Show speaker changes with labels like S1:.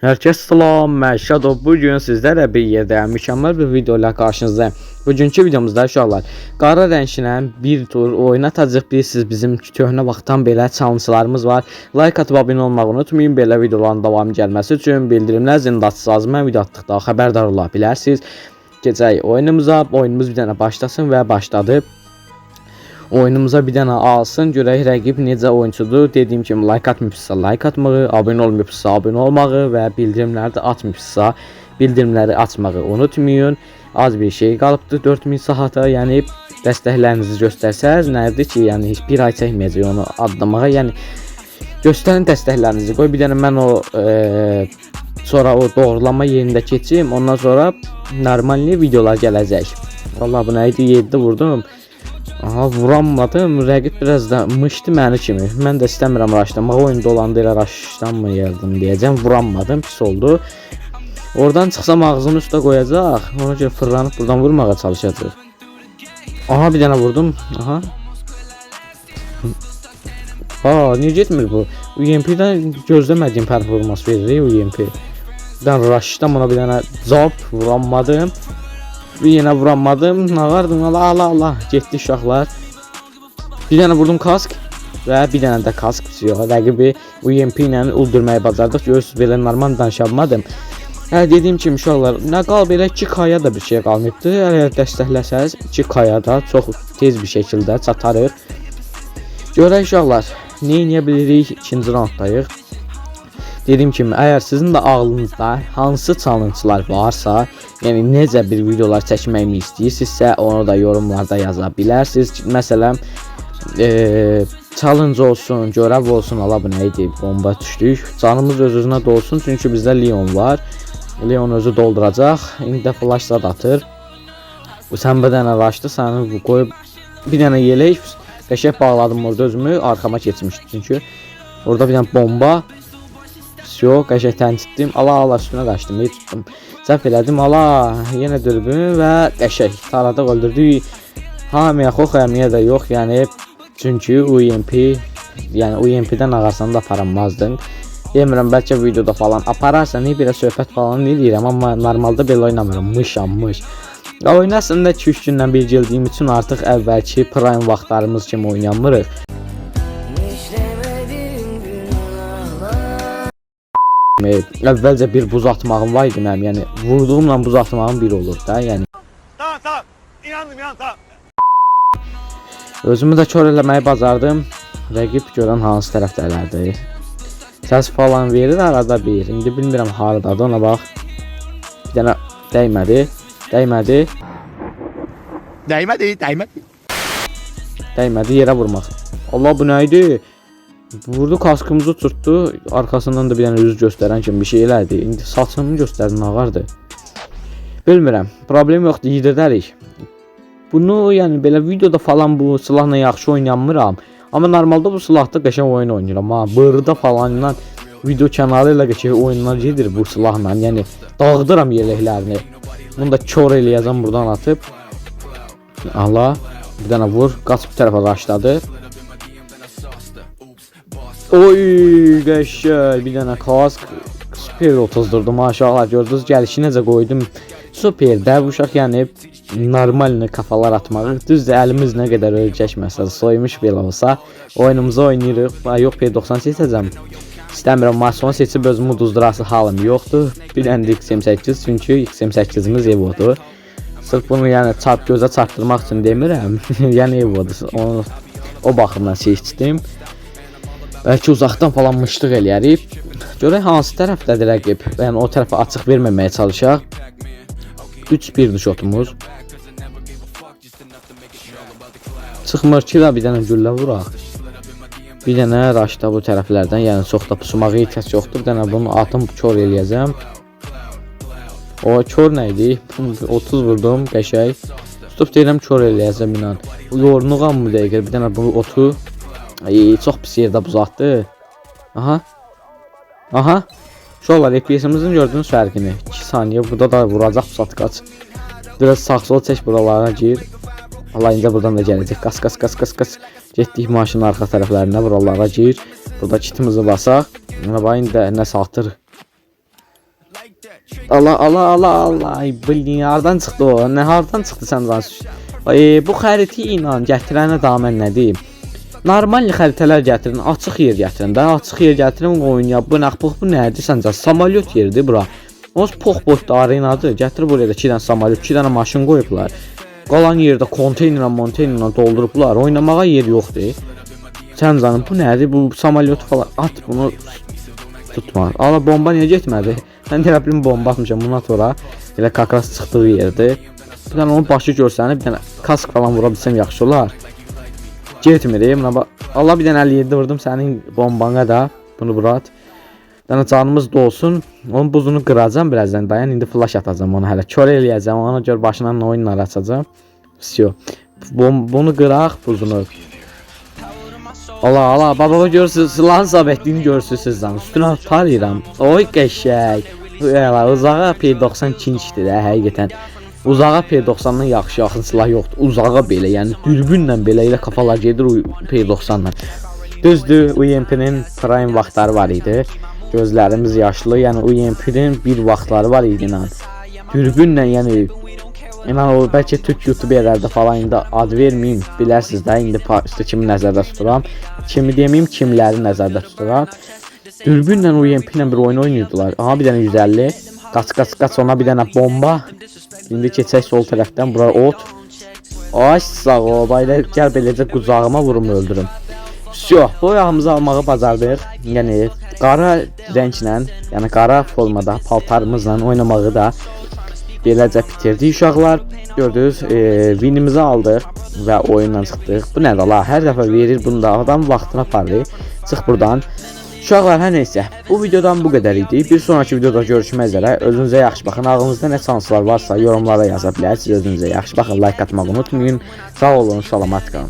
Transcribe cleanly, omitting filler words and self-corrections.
S1: Herkes salam, mən Shadow. Bugün sizlərlə bir yerdə mükəmməl bir video ilə qarşınızdayım. Bugünkü videomuzda uşaqlar qara rənglə bir tur oynatacaq. Bilirsiniz, bizim köhnə vaxtdan belə challenge'larımız var. Like atıb abunə olmağı unutmayın. Belə videoların davamı gəlməsi üçün bildirimlər zilini açsanız mən video atdıqda xəbərdar ola bilərsiniz. Keçək oyunumuza. Oyunumuz bir dənə başlasın və başladı. Oyunumuza bir dənə alsın, görək rəqib necə oyunçudur. Dediyim kimi like atmayıbsa like atmağı, abunə olmayıbsa abunə olmağı və bildirimləri də atmayıbsa bildirimləri açmağı unutmayın. Az bir şey qalıbdı 4000 saata, yəni dəstəklərinizi göstərsəz nədir ki, yəni heç bir ay çəkməyəcək onu adlamağa. Yəni göstərin dəstəklərinizi. Qoy bir dənə mən o sonra o doğrulama yerində keçim, ondan sonra normal videolar gələcək. Vallahi bu nə idi? 7 vurdum. Aha, vuranmadım. Rəqib biraz da mışdı məni kimi. Mən də istəmirəm raşlamaq. Oyunda olanda elə raşlanmayırdım deyəcəm. Vuranmadım, pis oldu. Oradan çıxsam ağzını üstə qoyacaq. Ona görə fırlanıb buradan vurmağa çalışacaq. Aha, bir dənə vurdum. Aha. Niyə getmir bu? UMP-dən gözləmədiyim performans verir UMP. Ben raşladım, ona bir dənə cavab vuranmadım. Bir yenə vuranmadım. Nağardım. Allah. Getdi uşaqlar. Bir dənə vurdum kask və bir dənə də kask. Rəqibi UMP ilə öldürməyi bacardıq. Görürsüz, belə normal danışamadım. Dediyim kimi uşaqlar, nə qalıb elə 2K-ya da bir şey qalmayıbdı. Əgər dəstəkləsəz 2K-ya da çox tez bir şəkildə çatarıq. Görək uşaqlar, nə edə bilirik? İkinci raunddayıq. Dediyim kimi, əgər sizin də ağlınızda hansı challenge'lar varsa, yəni necə bir videolar çəkməyimi istəyirsinizsə, onu da yorumlarda yaza bilərsiniz. Məsələn, challenge olsun, görəv olsun, ala bu nə idi? Bomba düşdük. Canımız öz-özünə dolsun, çünki bizdə Leon var. Leon özü dolduracaq. İndi də flashlar atır. Sən bir dənə raşdı, səni qoyub bir dənə yelək qəşəng bağladım orada özümü, arxama keçmişdi çünki. Orada bir dənə bomba. Yok, qəşəng təncitdim. Allah üstünə qaçdım, tutdum. Səhv elədim. Yenə dürbün və qəşəng tarada öldürdük. Hamıya xox, hamıya da yox. Yəni çünki UMP, yəni UMP-dən ağarsan da aparamazdım. Demirəm, bəlkə videoda falan apararsan, bir söhbət falan eləyirəm, amma normalda belə oynamıram. Mış. Oynasında 2-3 gündən bir gəldiyim üçün artıq əvvəlki prime vaxtlarımız kimi oynamırıq. Əvvəlcə bir buz atmağım var idi mənim, yəni vurduğumla buz atmağım bir olur da, yəni. Tamam, inandım, tamam. Özümü də kör eləməyi bacardım. Rəqib görən hansı tərəfdələrdir. Səs falan verir arada bir. İndi bilmirəm haradadır, ona bax. Bir dənə dəymədi. Dəymədi yerə vurmaq. Allah, bu nə idi? Vurdu, kaskımızı tuttu, arkasından da bir dənə yüz göstərən kimi bir şey elədi. İndi saçımı göstərdi, nağardı. Bilmirəm, problem yoxdur, yedirdərik. Bunu, yəni belə videoda falan bu silahla yaxşı oynanmıram. Amma normalda bu silahda qəşəng oyun oynayıram. Bığırda falan video kənarı ilə qəşəng oyunlar gedir bu silahla. Yəni dağıdıram yeləklərini. Bunu da kör eləyəcəm buradan atıb. Allah, bir dənə vur, qaçıb tərəfə qaçladı. Oy, qəşəng, bir dənə kask super 30'durdu maşallah, gördünüz gəlişi necə qoydum. Super də bu uşaq, yəni normalini kafalar atmağı. Düzdür, əlimiz nə qədər ölçəkməsə, soymuş belə olsa oyunumuzu oynayırıq. Yox, P90 seçəcəm. İstəmirəm, maçonu seçib özümü uduzdurası halım yoxdur. Bir dənə X28, çünki X28'imiz Evo'dur. Sırf bunu yəni gözə çarptırmaq üçün demirəm. Yəni Evo'dur. O baxımdan seçdim. Bəlkə uzaqdan falan mışlıq eləyərik. Görək hansı tərəfdədir rəqib. Yəni o tərəfə açıq verməməyə çalışaq. 3-1 şotumuz. Çıxmır ki da bir dənə güllə vuraq. Bir dənə raşda bu tərəflərdən, yəni çox da pusumağa ehtiyac yoxdur. Bir dənə bunu atım kör eləyəcəm. O kör nə idi? 30 vurdum, qəşəng. Tutub deyirəm kör eləyəcəm inan. Yornuğam bu dəqiqə. Bir dənə bunu otu. Çox pis yerdə buzatdı. Aha. Şolar, FPS-imizin gördüyünüz fərqini. 2 saniyə burada da vuracaq pusatqaç. Biraz sağ-sol çək, buralara gir. Allah, indi buradan da gələcək. Qas. Getdik maşının arxa tərəflərinə, buralara gir. Burada kitimizi basaq. Buna bax, indi nə satır. Allah. Ay bilin hardan çıxdı o? Nə hardan çıxdı sən danış? Bu xəritə ilə gətirənə daha mən nə deyim? Normal xəritələr gətirin, açıq yer gətirin də, açıq yer gətirin oynaya. Bu nəxpuq bu nədir səncə? Samolyot yeridir bura. Ons pox-pox arenadır. Gətirib buraya da 2 dənə samolyot, 2 dənə maşın qoyublar. Qalan yerdə konteynerlə doldurublar. Oynamağa yer yoxdur. Sən canım bu nədir? Bu samolyot falan at bunu tutma. Ala bomba niyə getmədi? Mən də bilim bomba atmışam buna sonra. Elə kakras çıxdığı yerdə. Bir dənə onun başı görsənib, bir dənə kask falan vura bilsəm yaxşı olar. Getmir, buna Allah bir dənə 57 vurdum sənin bombana da. Bunu bırak. Bir dənə canımız dolsun. Onun buzunu qıracağam birazdan. Dayan indi flash atacağam ona hələ. Kör eləyəcəm. Ona görə başından oyunlar açacağam. Всё. Bunu qıraq buzunu. Allah baba görürsüz lan sabitliğini görürsüz lan. Üstüne atarıram. Oy qəşəng. Uzağa P92-dir də həqiqətən. Uzağa P90-dan yaxşı silah yoxdur. Uzağa belə, yəni dürbünlə belə elə kafalar gedir P90-dan. Düzdür, UMP-nin prime vaxtları var idi. Gözlərimiz yaşlı, yəni UMP-nin bir vaxtları var idi ilə. Dürbünlə, yəni o bəlkə Türk YouTuberlərdə falan indi ad verməyim, bilərsiniz də, indi üstə kimi nəzərdə tuturam. Kimi deməyim, kimləri nəzərdə tuturam. Dürbünlə UMP ilə bir oyun oynayırdılar. Aha bir dənə 150. Qaç ona bir dənə bomba. İndi keçək sol tərəfdən bura ot. Ay sağ ol, bayla gəl beləcə qucağıma vurum öldürüm. Всё, bu ayağımızı almağı bacardıq. Yəni qara rənglə, yəni qara formada paltarımızla oynamağı da beləcə bitirdik uşaqlar. Gördünüz, winimizi aldıq və oyundan çıxdıq. Bu nədir la? Hər dəfə verir bunu da adam vaxtına aparır. Çıx burdan. Uşaqlar, hər neysə, bu videodan bu qədər idi. Bir sonraki videoda görüşmək üzrə. Özünüzə yaxşı baxın. Ağlınızda nə şanslar varsa yorumlara yaza bilərsiniz. Özünüzə yaxşı baxın. Like atmağı unutmayın. Sağ olun, salamat qalın.